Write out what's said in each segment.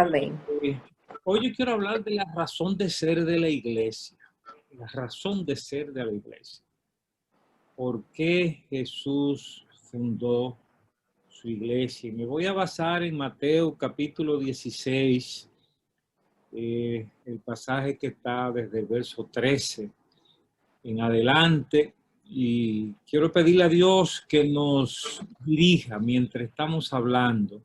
Amén. Hoy yo quiero hablar de la razón de ser de la iglesia. La razón de ser de la iglesia. ¿Por qué Jesús fundó su iglesia? Y me voy a basar en Mateo capítulo 16, el pasaje que está desde el verso 13 en adelante. Y quiero pedirle a Dios que nos dirija mientras estamos hablando,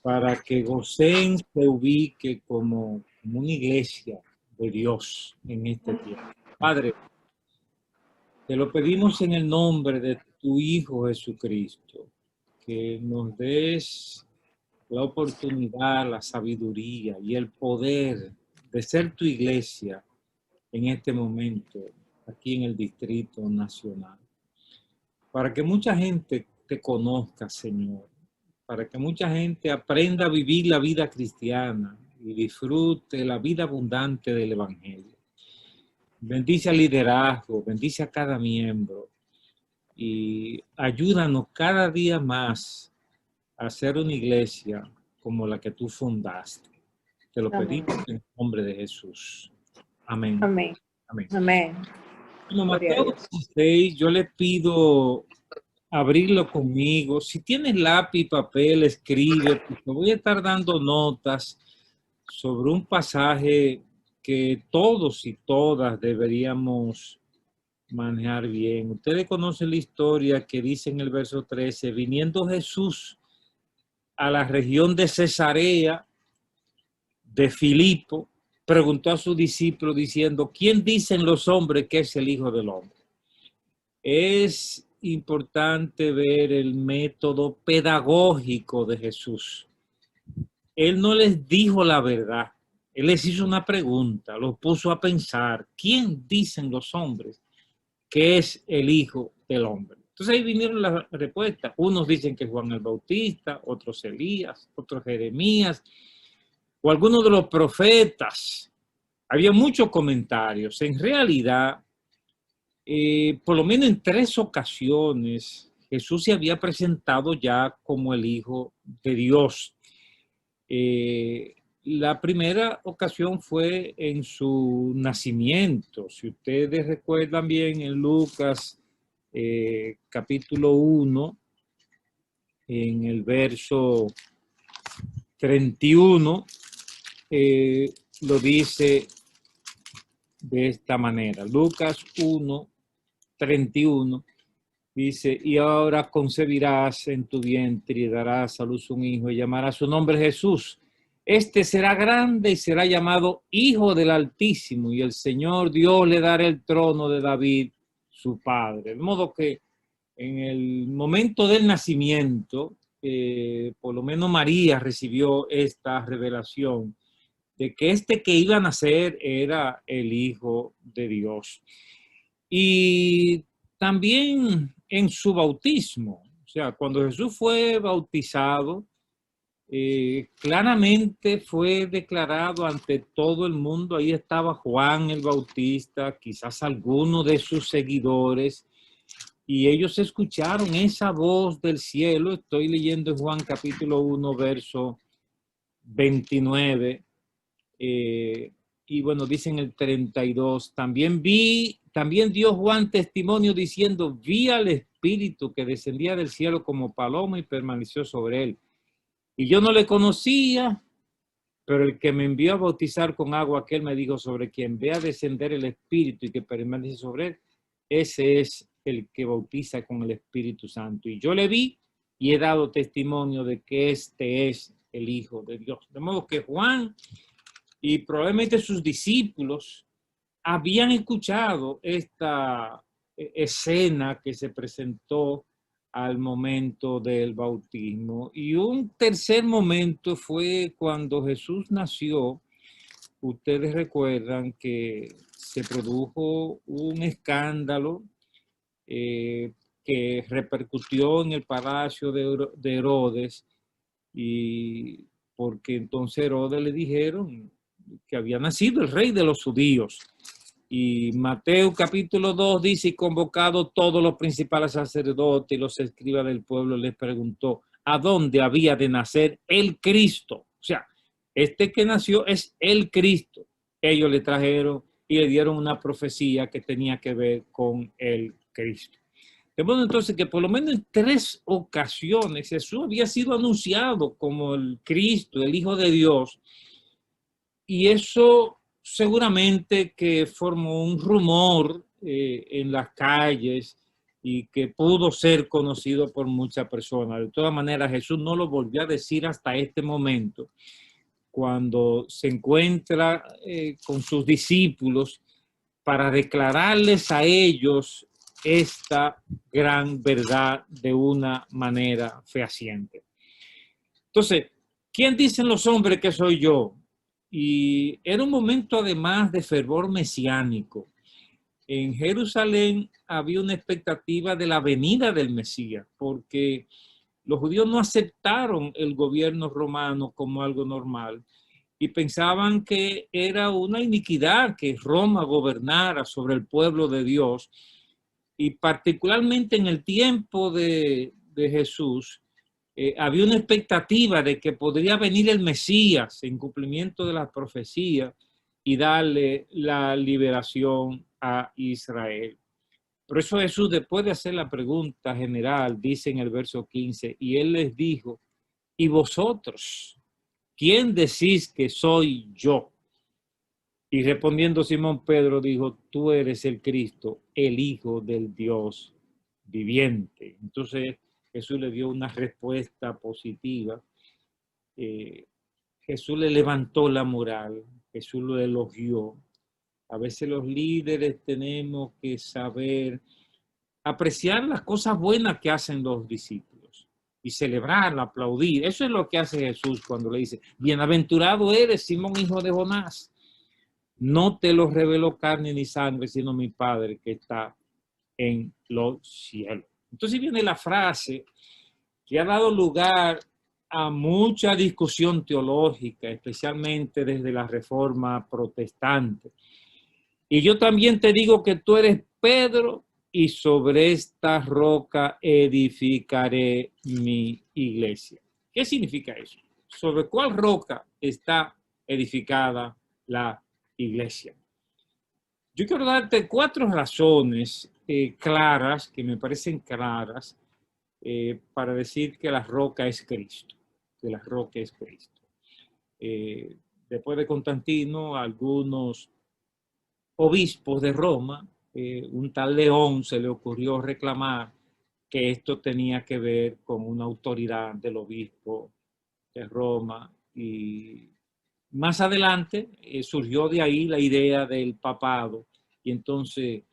para que Gosén se ubique como una iglesia de Dios en este tiempo. Padre, te lo pedimos en el nombre de tu Hijo Jesucristo, que nos des la oportunidad, la sabiduría y el poder de ser tu iglesia en este momento, aquí en el Distrito Nacional. Para que mucha gente te conozca, Señor. Para que mucha gente aprenda a vivir la vida cristiana y disfrute la vida abundante del Evangelio. Bendice al liderazgo, bendice a cada miembro y ayúdanos cada día más a ser una iglesia como la que tú fundaste. Te lo pedimos en el nombre de Jesús. Amén. Amén. Amén. Amén. Bueno, Mateo 16, yo le pido abrirlo conmigo. Si tienes lápiz y papel, escribe, porque voy a estar dando notas sobre un pasaje que todos y todas deberíamos manejar bien. Ustedes conocen la historia que dice en el verso 13, viniendo Jesús a la región de Cesarea de Filipo, preguntó a sus discípulos diciendo, ¿quién dicen los hombres que es el Hijo del Hombre? Es importante ver el método pedagógico de Jesús. Él no les dijo la verdad. Él les hizo una pregunta, los puso a pensar. ¿Quién dicen los hombres que es el Hijo del Hombre? Entonces ahí vinieron las respuestas. Unos dicen que es Juan el Bautista, otros Elías, otros Jeremías, o algunos de los profetas. Había muchos comentarios. En realidad, por lo menos en 3 ocasiones, Jesús se había presentado ya como el Hijo de Dios. La primera ocasión fue en su nacimiento. Si ustedes recuerdan bien, en Lucas capítulo 1, en el verso 31, lo dice de esta manera. Lucas 1, 31 dice, y ahora concebirás en tu vientre y darás a luz un hijo y llamarás su nombre Jesús. Este será grande y será llamado Hijo del Altísimo, y el Señor Dios le dará el trono de David, su padre. De modo que en el momento del nacimiento, por lo menos María recibió esta revelación de que este que iba a nacer era el Hijo de Dios. Y también en su bautismo, o sea, cuando Jesús fue bautizado, claramente fue declarado ante todo el mundo. Ahí estaba Juan el Bautista, quizás algunos de sus seguidores, y ellos escucharon esa voz del cielo. Estoy leyendo Juan capítulo 1, verso 29, y bueno, dice en el 32, también dio Juan testimonio diciendo, vi al Espíritu que descendía del cielo como paloma y permaneció sobre él. Y yo no le conocía, pero el que me envió a bautizar con agua, aquel me dijo, sobre quien vea descender el Espíritu y que permanece sobre él, ese es el que bautiza con el Espíritu Santo. Y yo le vi y he dado testimonio de que este es el Hijo de Dios. De modo que Juan y probablemente sus discípulos habían escuchado esta escena que se presentó al momento del bautismo. Y un tercer momento fue cuando Jesús nació. Ustedes recuerdan que se produjo un escándalo que repercutió en el palacio de Herodes, y porque entonces Herodes le dijeron que había nacido el rey de los judíos. Y Mateo capítulo 2 dice, y convocado todos los principales sacerdotes y los escribas del pueblo, les preguntó a dónde había de nacer el Cristo. O sea, Este que nació es el Cristo. Ellos le trajeron y le dieron una profecía que tenía que ver con el Cristo. De modo entonces que por lo menos en 3 ocasiones Jesús había sido anunciado como el Cristo, el Hijo de Dios, y eso seguramente que formó un rumor en las calles y que pudo ser conocido por muchas personas. De todas maneras, Jesús no lo volvió a decir hasta este momento, cuando se encuentra con sus discípulos para declararles a ellos esta gran verdad de una manera fehaciente. Entonces, ¿quién dicen los hombres que soy yo? Y era un momento además de fervor mesiánico. En Jerusalén había una expectativa de la venida del Mesías, porque los judíos no aceptaron el gobierno romano como algo normal y pensaban que era una iniquidad que Roma gobernara sobre el pueblo de Dios. Y particularmente en el tiempo de Jesús, había una expectativa de que podría venir el Mesías en cumplimiento de la profecía y darle la liberación a Israel. Por eso Jesús, después de hacer la pregunta general, dice en el verso 15, y él les dijo, ¿y vosotros? ¿Quién decís que soy yo? Y respondiendo Simón Pedro dijo, tú eres el Cristo, el Hijo del Dios viviente. Entonces Jesús le dio una respuesta positiva. Jesús le levantó la moral, Jesús lo elogió. A veces los líderes tenemos que saber apreciar las cosas buenas que hacen los discípulos y celebrar, aplaudir. Eso es lo que hace Jesús cuando le dice, bienaventurado eres, Simón, hijo de Jonás. No te lo reveló carne ni sangre, sino mi Padre que está en los cielos. Entonces viene la frase que ha dado lugar a mucha discusión teológica, especialmente desde la Reforma Protestante. Y yo también te digo que tú eres Pedro, y sobre esta roca edificaré mi iglesia. ¿Qué significa eso? ¿Sobre cuál roca está edificada la iglesia? Yo quiero darte 4 razones claras, que me parecen claras, para decir que la roca es Cristo, que la roca es Cristo. Después de Constantino, algunos obispos de Roma, un tal León se le ocurrió reclamar que esto tenía que ver con una autoridad del obispo de Roma, y más adelante surgió de ahí la idea del papado, y entonces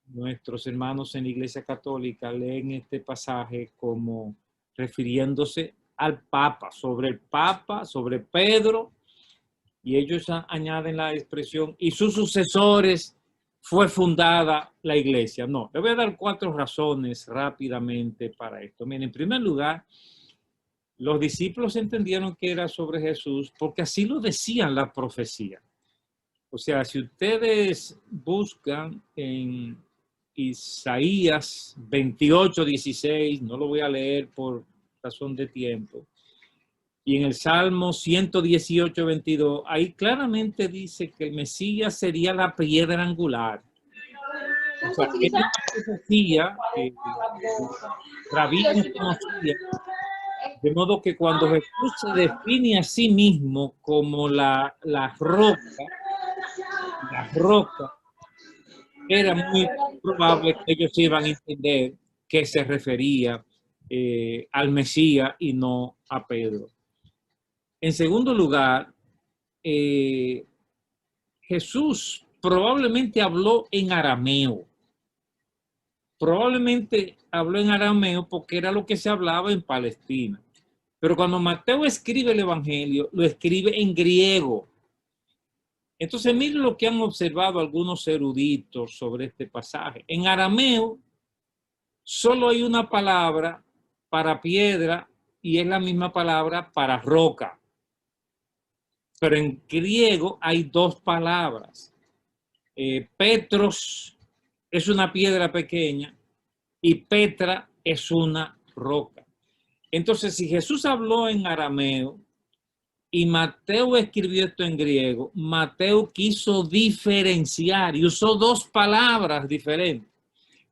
nuestros hermanos en la Iglesia Católica leen este pasaje como refiriéndose al Papa, sobre Pedro, y ellos añaden la expresión, y sus sucesores fue fundada la iglesia. No, le voy a dar 4 razones rápidamente para esto. Miren, en primer lugar, los discípulos entendieron que era sobre Jesús porque así lo decían la profecía. O sea, si ustedes buscan en Isaías 28:16, no lo voy a leer por razón de tiempo, y en el Salmo 118:22, ahí claramente dice que el Mesías sería la piedra angular. O sea, es una profecía que rabinos conocían, de modo que cuando Jesús se define a sí mismo como la roca, era muy probable que ellos iban a entender que se refería al Mesías y no a Pedro. En segundo lugar, Jesús probablemente habló en arameo. Probablemente habló en arameo porque era lo que se hablaba en Palestina. Pero cuando Mateo escribe el Evangelio, lo escribe en griego. Entonces, miren lo que han observado algunos eruditos sobre este pasaje. En arameo solo hay una palabra para piedra y es la misma palabra para roca. Pero en griego hay 2 palabras. Petros es una piedra pequeña y Petra es una roca. Entonces, si Jesús habló en arameo, y Mateo escribió esto en griego, Mateo quiso diferenciar y usó dos palabras diferentes.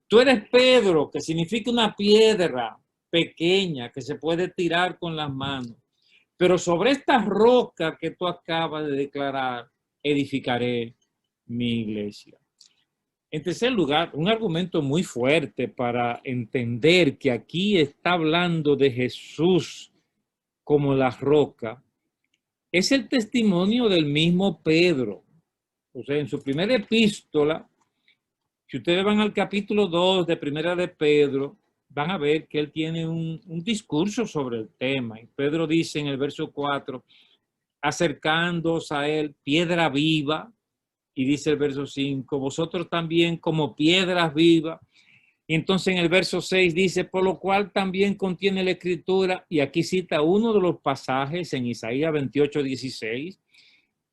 Tú eres Pedro, que significa una piedra pequeña que se puede tirar con las manos. Pero sobre esta roca que tú acabas de declarar, edificaré mi iglesia. En tercer lugar, un argumento muy fuerte para entender que aquí está hablando de Jesús como la roca, es el testimonio del mismo Pedro. O sea, en su primera epístola, si ustedes van al capítulo 2 de Primera de Pedro, van a ver que él tiene un discurso sobre el tema. Y Pedro dice en el verso 4, acercándoos a él, piedra viva, y dice el verso 5, vosotros también como piedras vivas. Y entonces en el verso 6 dice, por lo cual también contiene la escritura, y aquí cita uno de los pasajes en Isaías 28:16,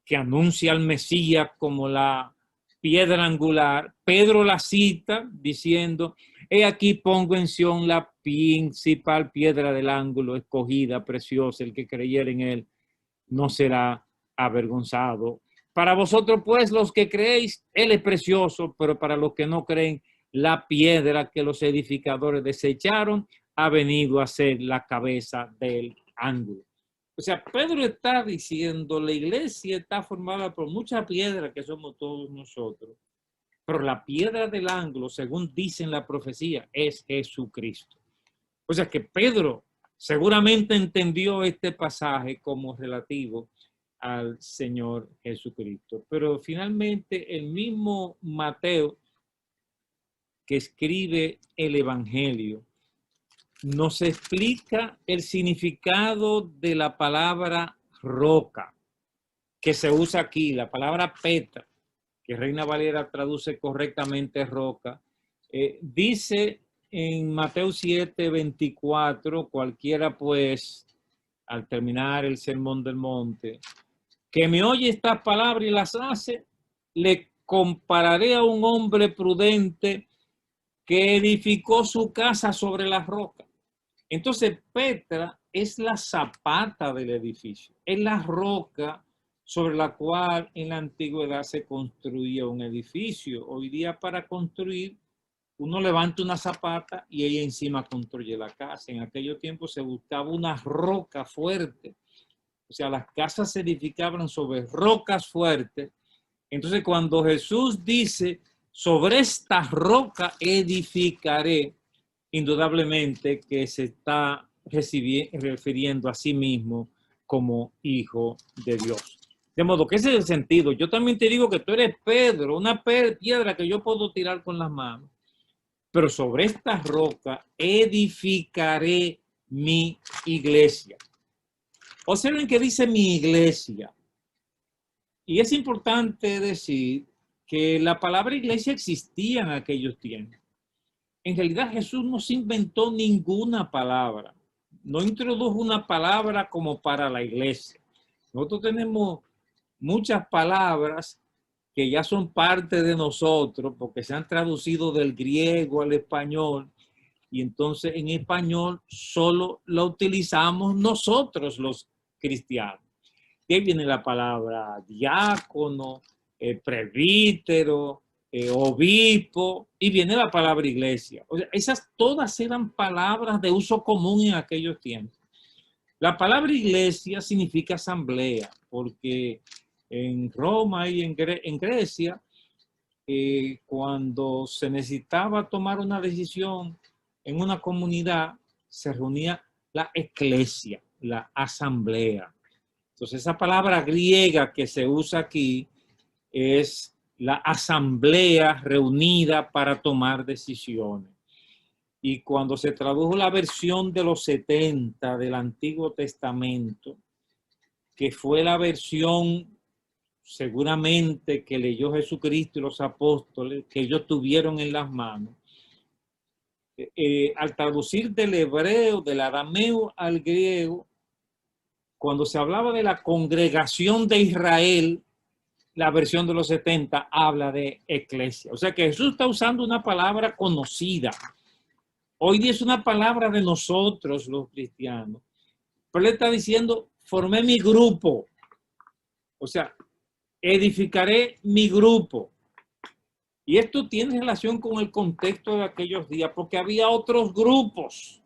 que anuncia al Mesías como la piedra angular. Pedro la cita diciendo, he aquí pongo en Sión la principal piedra del ángulo, escogida, preciosa, el que creyera en él no será avergonzado. Para vosotros, pues, los que creéis, él es precioso, pero para los que no creen, la piedra que los edificadores desecharon ha venido a ser la cabeza del ángulo. O sea, Pedro está diciendo, la iglesia está formada por muchas piedras que somos todos nosotros, pero la piedra del ángulo, según dicen la profecía, es Jesucristo. O sea que Pedro seguramente entendió este pasaje como relativo al Señor Jesucristo. Pero finalmente el mismo Mateo, que escribe el Evangelio, nos explica el significado de la palabra roca, que se usa aquí, la palabra Petra, que Reina Valera traduce correctamente roca, dice en Mateo 7:24, cualquiera pues, al terminar el sermón del monte, que me oye estas palabras y las hace, le compararé a un hombre prudente que edificó su casa sobre la roca. Entonces, Petra es la zapata del edificio, es la roca sobre la cual en la antigüedad se construía un edificio. Hoy día para construir, uno levanta una zapata y ella encima construye la casa. En aquellos tiempos se buscaba una roca fuerte. O sea, las casas se edificaban sobre rocas fuertes. Entonces, cuando Jesús dice, sobre esta roca edificaré, indudablemente que se está refiriendo a sí mismo como hijo de Dios. De modo que ese es el sentido. Yo también te digo que tú eres Pedro, una piedra que yo puedo tirar con las manos, pero sobre esta roca edificaré mi iglesia. Observen que dice mi iglesia. Y es importante decir que la palabra iglesia existía en aquellos tiempos. En realidad Jesús no se inventó ninguna palabra. No introdujo una palabra como para la iglesia. Nosotros tenemos muchas palabras que ya son parte de nosotros porque se han traducido del griego al español y entonces en español solo la utilizamos nosotros los cristianos. De ahí viene la palabra diácono, presbítero, obispo, y viene la palabra iglesia. O sea, esas todas eran palabras de uso común en aquellos tiempos. La palabra iglesia significa asamblea, porque en Roma y en Grecia, cuando se necesitaba tomar una decisión en una comunidad, se reunía la eclesia, la asamblea. Entonces, esa palabra griega que se usa aquí es la asamblea reunida para tomar decisiones. Y cuando se tradujo la versión de los 70 del Antiguo Testamento, que fue la versión seguramente que leyó Jesucristo y los apóstoles, que ellos tuvieron en las manos, al traducir del hebreo, del arameo al griego, cuando se hablaba de la congregación de Israel, la versión de los 70 habla de eclesia. O sea que Jesús está usando una palabra conocida. Hoy día es una palabra de nosotros los cristianos. Pero él está diciendo, formé mi grupo. O sea, edificaré mi grupo. Y esto tiene relación con el contexto de aquellos días, porque había otros grupos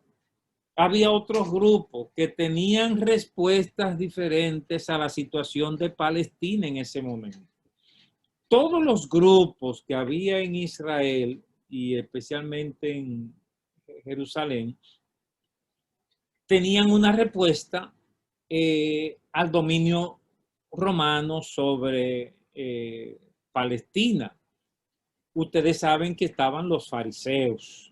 que tenían respuestas diferentes a la situación de Palestina en ese momento. Todos los grupos que había en Israel y especialmente en Jerusalén tenían una respuesta al dominio romano sobre Palestina. Ustedes saben que estaban los fariseos,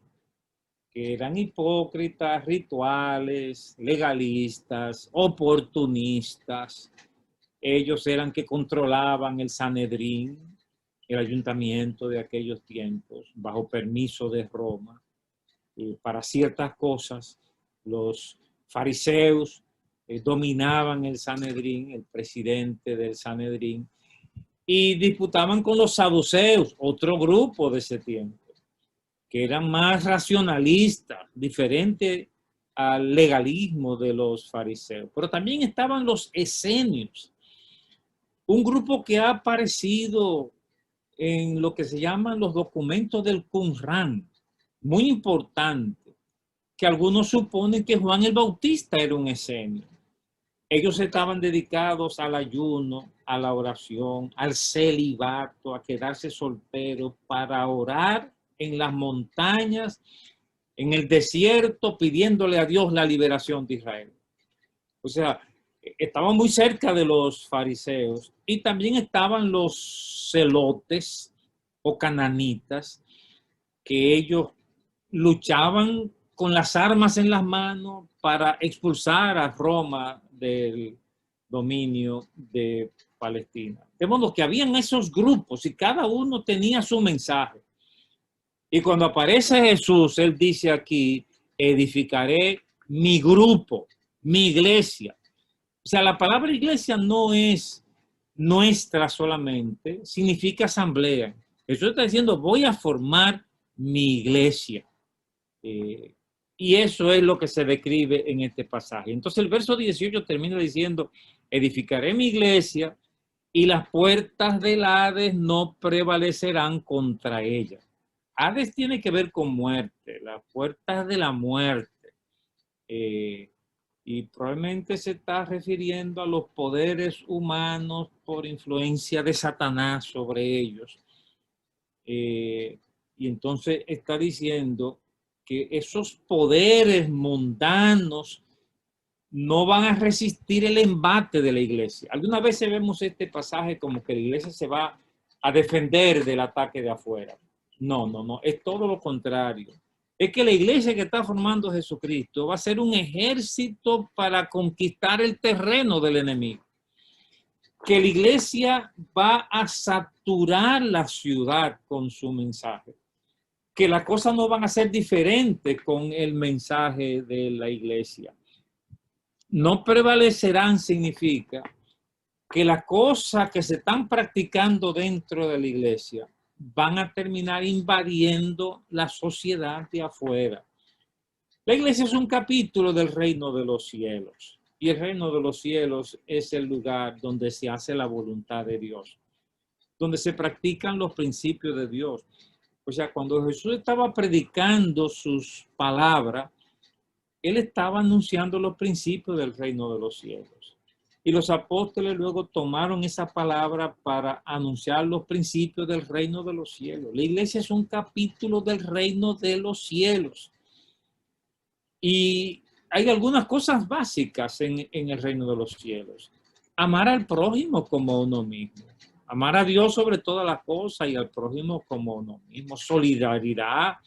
que eran hipócritas, rituales, legalistas, oportunistas. Ellos eran que controlaban el Sanedrín, el ayuntamiento de aquellos tiempos, bajo permiso de Roma. Para ciertas cosas, los fariseos dominaban el Sanedrín, el presidente del Sanedrín, y disputaban con los saduceos, otro grupo de ese tiempo, que eran más racionalistas, diferente al legalismo de los fariseos. Pero también estaban los esenios, un grupo que ha aparecido en lo que se llaman los documentos del Qumran, muy importante, que algunos suponen que Juan el Bautista era un esenio. Ellos estaban dedicados al ayuno, a la oración, al celibato, a quedarse solteros para orar en las montañas, en el desierto, pidiéndole a Dios la liberación de Israel. O sea, estaban muy cerca de los fariseos y también estaban los celotes o cananitas, que ellos luchaban con las armas en las manos para expulsar a Roma del dominio de Palestina. De modo que habían esos grupos y cada uno tenía su mensaje. Y cuando aparece Jesús, él dice aquí, edificaré mi grupo, mi iglesia. O sea, la palabra iglesia no es nuestra solamente, significa asamblea. Jesús está diciendo, voy a formar mi iglesia. Y eso es lo que se describe en este pasaje. Entonces el verso 18 termina diciendo, edificaré mi iglesia y las puertas del Hades no prevalecerán contra ella. Hades tiene que ver con muerte, las puertas de la muerte. Y probablemente se está refiriendo a los poderes humanos por influencia de Satanás sobre ellos. Y entonces está diciendo que esos poderes mundanos no van a resistir el embate de la iglesia. Algunas veces vemos este pasaje como que la iglesia se va a defender del ataque de afuera. No, es todo lo contrario. Es que la iglesia que está formando Jesucristo va a ser un ejército para conquistar el terreno del enemigo. Que la iglesia va a saturar la ciudad con su mensaje. Que las cosas no van a ser diferentes con el mensaje de la iglesia. No prevalecerán significa que las cosas que se están practicando dentro de la iglesia van a terminar invadiendo la sociedad de afuera. La iglesia es un capítulo del reino de los cielos. Y el reino de los cielos es el lugar donde se hace la voluntad de Dios, donde se practican los principios de Dios. O sea, cuando Jesús estaba predicando sus palabras, él estaba anunciando los principios del reino de los cielos. Y los apóstoles luego tomaron esa palabra para anunciar los principios del reino de los cielos. La iglesia es un capítulo del reino de los cielos. Y hay algunas cosas básicas en el reino de los cielos. Amar al prójimo como uno mismo. Amar a Dios sobre todas las cosas y al prójimo como uno mismo. Solidaridad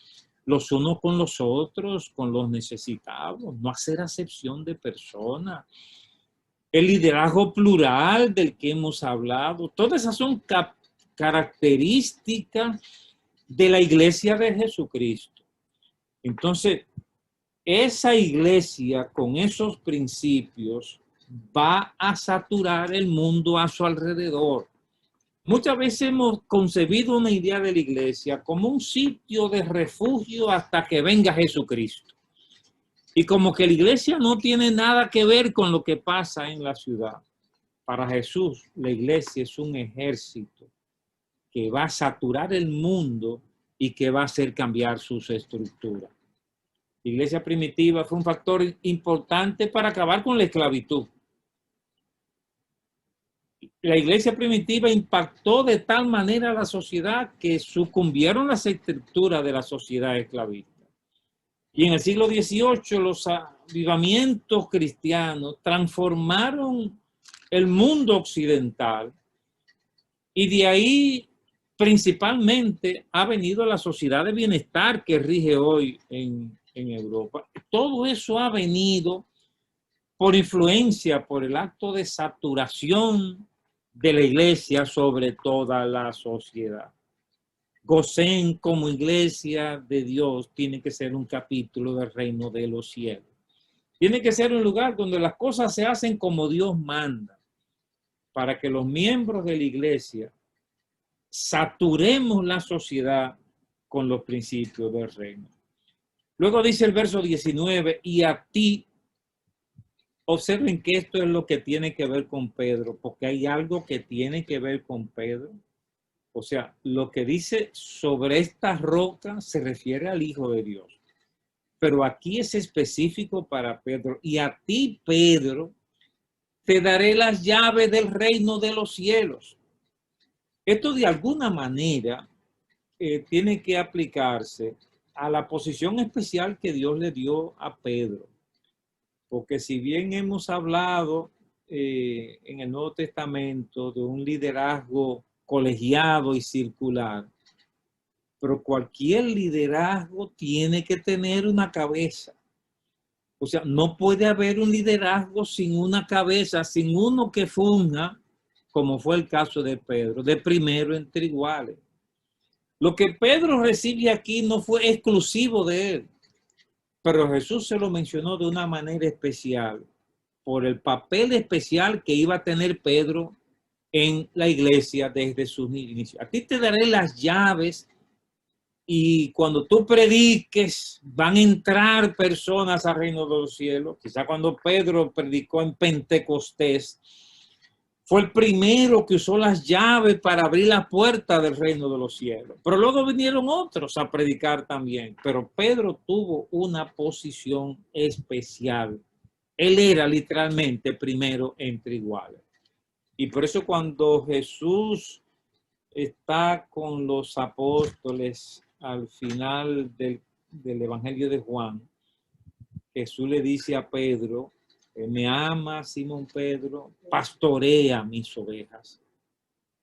los unos con los otros, con los necesitados. No hacer acepción de personas. El liderazgo plural del que hemos hablado. Todas esas son características de la iglesia de Jesucristo. Entonces, esa iglesia con esos principios va a saturar el mundo a su alrededor. Muchas veces hemos concebido una idea de la iglesia como un sitio de refugio hasta que venga Jesucristo. Y como que la iglesia no tiene nada que ver con lo que pasa en la ciudad. Para Jesús, la iglesia es un ejército que va a saturar el mundo y que va a hacer cambiar sus estructuras. La iglesia primitiva fue un factor importante para acabar con la esclavitud. La iglesia primitiva impactó de tal manera a la sociedad que sucumbieron las estructuras de la sociedad esclavista. Y en el siglo XVIII los avivamientos cristianos transformaron el mundo occidental y de ahí principalmente ha venido la sociedad de bienestar que rige hoy en Europa. Todo eso ha venido por influencia, por el acto de saturación de la iglesia sobre toda la sociedad. Gosén como iglesia de Dios tiene que ser un capítulo del reino de los cielos. Tiene que ser un lugar donde las cosas se hacen como Dios manda, para que los miembros de la iglesia saturemos la sociedad con los principios del reino. Luego dice el verso 19, y a ti, observen que esto es lo que tiene que ver con Pedro, porque hay algo que tiene que ver con Pedro. O sea, lo que dice sobre esta roca se refiere al Hijo de Dios. Pero aquí es específico para Pedro. Y a ti, Pedro, te daré las llaves del reino de los cielos. Esto de alguna manera tiene que aplicarse a la posición especial que Dios le dio a Pedro. Porque si bien hemos hablado en el Nuevo Testamento de un liderazgo colegiado y circular, pero cualquier liderazgo tiene que tener una cabeza. O sea, no puede haber un liderazgo sin una cabeza, sin uno que funja, como fue el caso de Pedro, de primero entre iguales. Lo que Pedro recibe aquí no fue exclusivo de él, pero Jesús se lo mencionó de una manera especial, por el papel especial que iba a tener Pedro en la iglesia desde sus inicios. A ti te daré las llaves y cuando tú prediques van a entrar personas al reino de los cielos. Quizá cuando Pedro predicó en Pentecostés, fue el primero que usó las llaves para abrir la puerta del reino de los cielos. Pero luego vinieron otros a predicar también. Pero Pedro tuvo una posición especial. Él era literalmente primero entre iguales. Y por eso cuando Jesús está con los apóstoles al final del Evangelio de Juan, Jesús le dice a Pedro, me ama Simón Pedro, pastorea mis ovejas.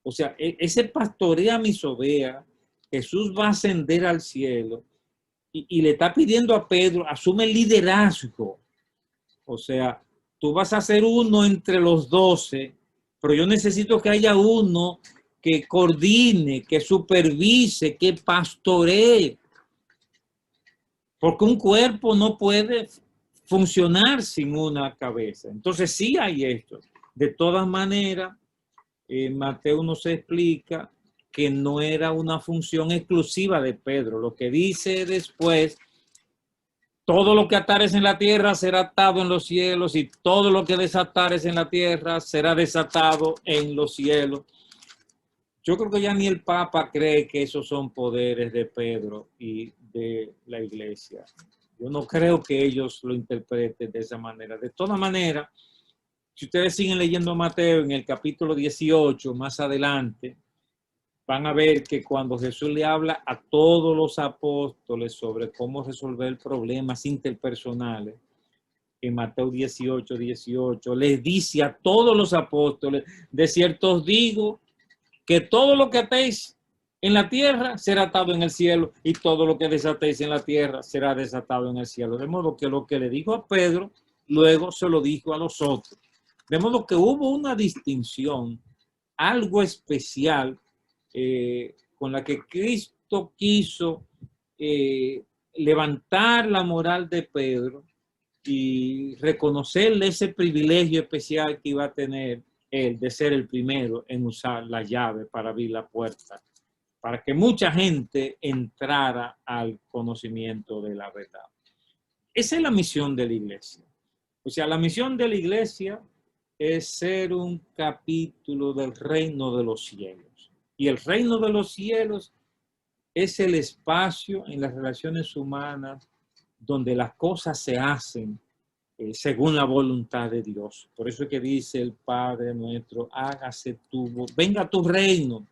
O sea, ese pastorea mis ovejas, Jesús va a ascender al cielo y le está pidiendo a Pedro, asume el liderazgo. O sea, tú vas a ser uno entre los 12, pero yo necesito que haya uno que coordine, que supervise, que pastoree. Porque un cuerpo no puede funcionar sin una cabeza. Entonces sí hay esto. De todas maneras, Mateo nos explica que no era una función exclusiva de Pedro. Lo que dice después, todo lo que atares en la tierra será atado en los cielos y todo lo que desatares en la tierra será desatado en los cielos. Yo creo que ya ni el Papa cree que esos son poderes de Pedro y de la iglesia. Yo no creo que ellos lo interpreten de esa manera. De todas maneras, si ustedes siguen leyendo Mateo en el capítulo 18, más adelante, van a ver que cuando Jesús le habla a todos los apóstoles sobre cómo resolver problemas interpersonales, en Mateo 18, 18, les dice a todos los apóstoles, de cierto os digo, que todo lo que atéis en la tierra será atado en el cielo y todo lo que desatéis en la tierra será desatado en el cielo. De modo que lo que le dijo a Pedro, luego se lo dijo a los otros. De modo que hubo una distinción, algo especial con la que Cristo quiso levantar la moral de Pedro y reconocerle ese privilegio especial que iba a tener él de ser el primero en usar la llave para abrir la puerta, para que mucha gente entrara al conocimiento de la verdad. Esa es la misión de la iglesia. O sea, la misión de la iglesia es ser un capítulo del reino de los cielos. Y el reino de los cielos es el espacio en las relaciones humanas donde las cosas se hacen según la voluntad de Dios. Por eso es que dice el Padre nuestro, venga tu reino,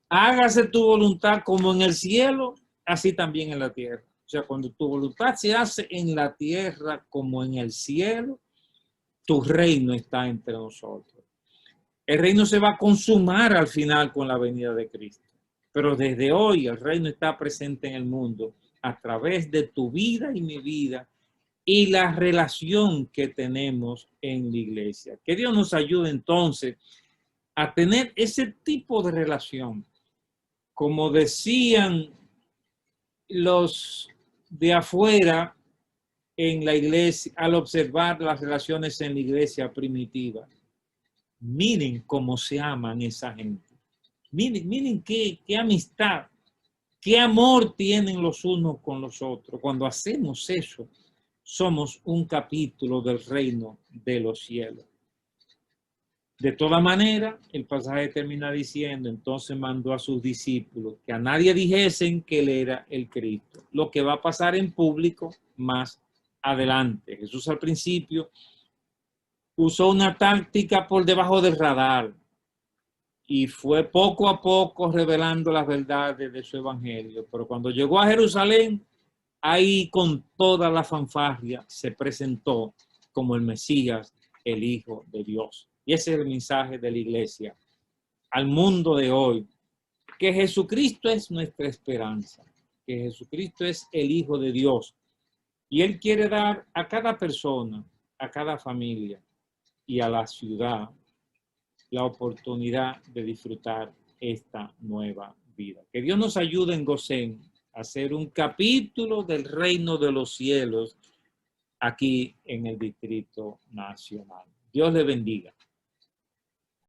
hágase tu voluntad como en el cielo, así también en la tierra. O sea, cuando tu voluntad se hace en la tierra como en el cielo, tu reino está entre nosotros. El reino se va a consumar al final con la venida de Cristo. Pero desde hoy el reino está presente en el mundo a través de tu vida y mi vida y la relación que tenemos en la iglesia. Que Dios nos ayude entonces a tener ese tipo de relación. Como decían los de afuera en la iglesia, al observar las relaciones en la iglesia primitiva, miren cómo se aman esa gente. Miren qué amistad, qué amor tienen los unos con los otros. Cuando hacemos eso, somos un capítulo del reino de los cielos. De toda manera, el pasaje termina diciendo, entonces mandó a sus discípulos que a nadie dijesen que él era el Cristo, lo que va a pasar en público más adelante. Jesús al principio usó una táctica por debajo del radar y fue poco a poco revelando las verdades de su evangelio. Pero cuando llegó a Jerusalén, ahí con toda la fanfarria se presentó como el Mesías, el Hijo de Dios. Y ese es el mensaje de la iglesia al mundo de hoy, que Jesucristo es nuestra esperanza, que Jesucristo es el Hijo de Dios. Y Él quiere dar a cada persona, a cada familia y a la ciudad la oportunidad de disfrutar esta nueva vida. Que Dios nos ayude en Gosén a hacer un capítulo del reino de los cielos aquí en el Distrito Nacional. Dios le bendiga.